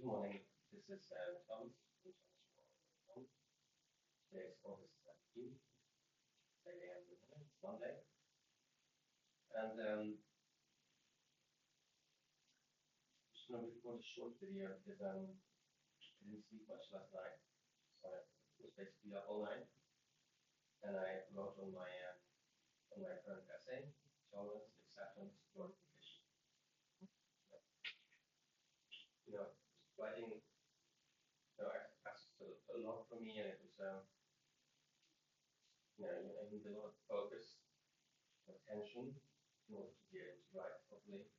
Good morning. This is Thomas from Thomas. Today is August 17th. It's 8 a.m. in the morning. It's Monday. And just going to record a short video because I didn't sleep much last night. So I was basically up all night. And I wrote on my current essay, tolerance, acceptance, glorification. You know, writing, I asked a lot from me, and it was, I need a lot of focus, attention in order to be able to write properly.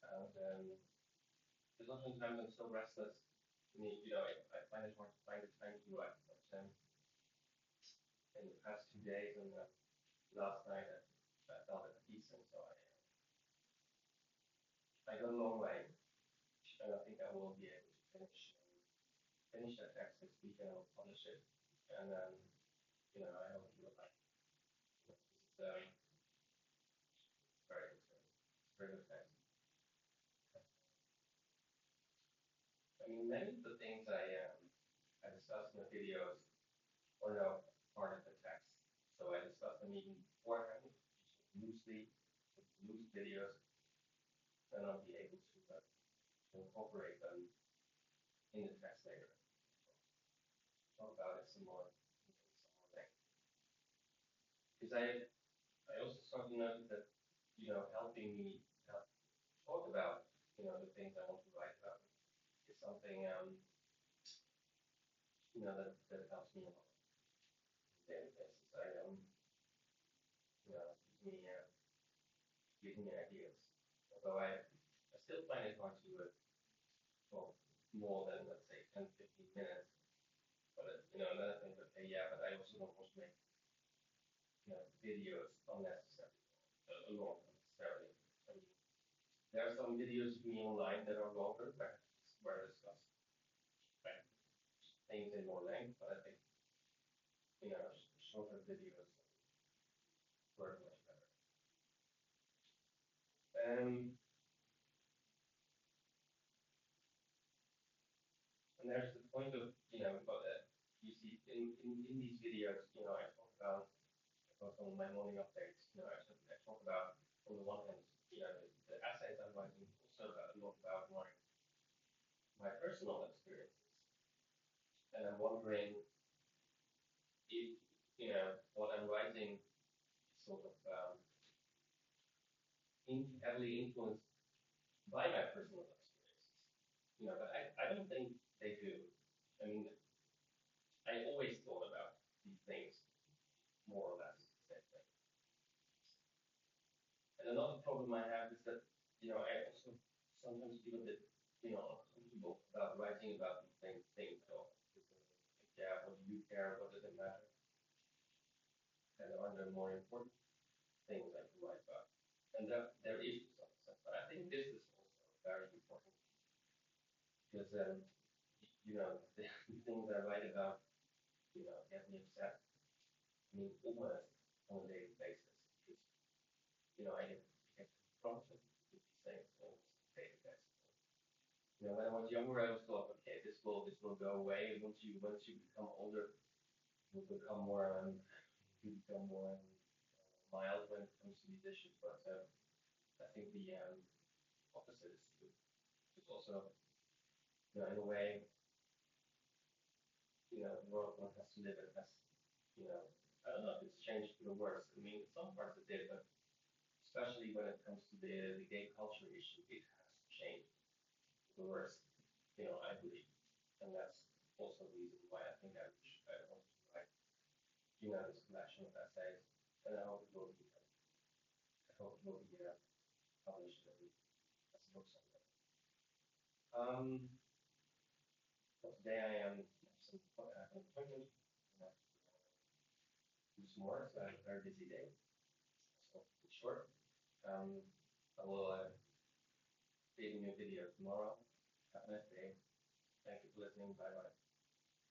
And because oftentimes I'm so restless, I find it hard to find the time to write. But in the past 2 days and last night, I felt at peace, and so I got a long way, and I think I will be able to finish that text this week, and I'll publish it. And I hope you will like it. This is very good. It's very good text. I mean, many of the things I discussed in the videos or no part of the text. So I discussed them even beforehand, just loosely, with loose videos, then I'll be able to incorporate them in the text later. Talk about it some more length. Because I also started to notice that, helping me talk about, the things I want to write about is something, that helps me a lot on a daily basis. Gives gives me ideas. Although I still find it hard to talk more than, let's say, 10, 15 minutes. But, then I think, okay, yeah, but I also don't want to make, videos unnecessary, long unnecessarily. I mean, there are some videos of me online that are longer, where I discuss like, things in more length, but I think, shorter videos work much better. And there's the point of, but you see in these videos, I talk on my morning updates, I talk about, on the one hand, the essays I'm writing, also a lot about my personal experiences. And I'm wondering if, what I'm writing is sort of heavily influenced by my personal experiences. But I don't think they do. I mean, I always thought about these things more or less the same thing. And another problem I have is that, I also sometimes feel a bit, uncomfortable about writing about these same things at all. Because I think, yeah, what do you care? What does it matter? And are there more important things I can write about? And there is to some extent, but I think this is also very important because, the things I write about, get me upset. I mean, almost on a daily basis because, I get confronted with these things almost on a daily basis. When I was younger, I was thought, okay, this will go away once you become older. You become more mild when it comes to these issues. But I think the opposite is true. Because also, in a way, the world one has to live in has, you know, I don't know if it's changed for the worse. I mean, in some parts it did, but especially when it comes to the gay culture issue, it has changed for the worse. I believe, and that's also the reason why I think I want to write, this collection of essays, and I hope it will be published as a book someday. Um, but today I have an appointment. I have to do some work, so I have a very busy day. So it's short. Um, I will see you in a new video tomorrow. Have a nice day. Thank you for listening. Bye bye.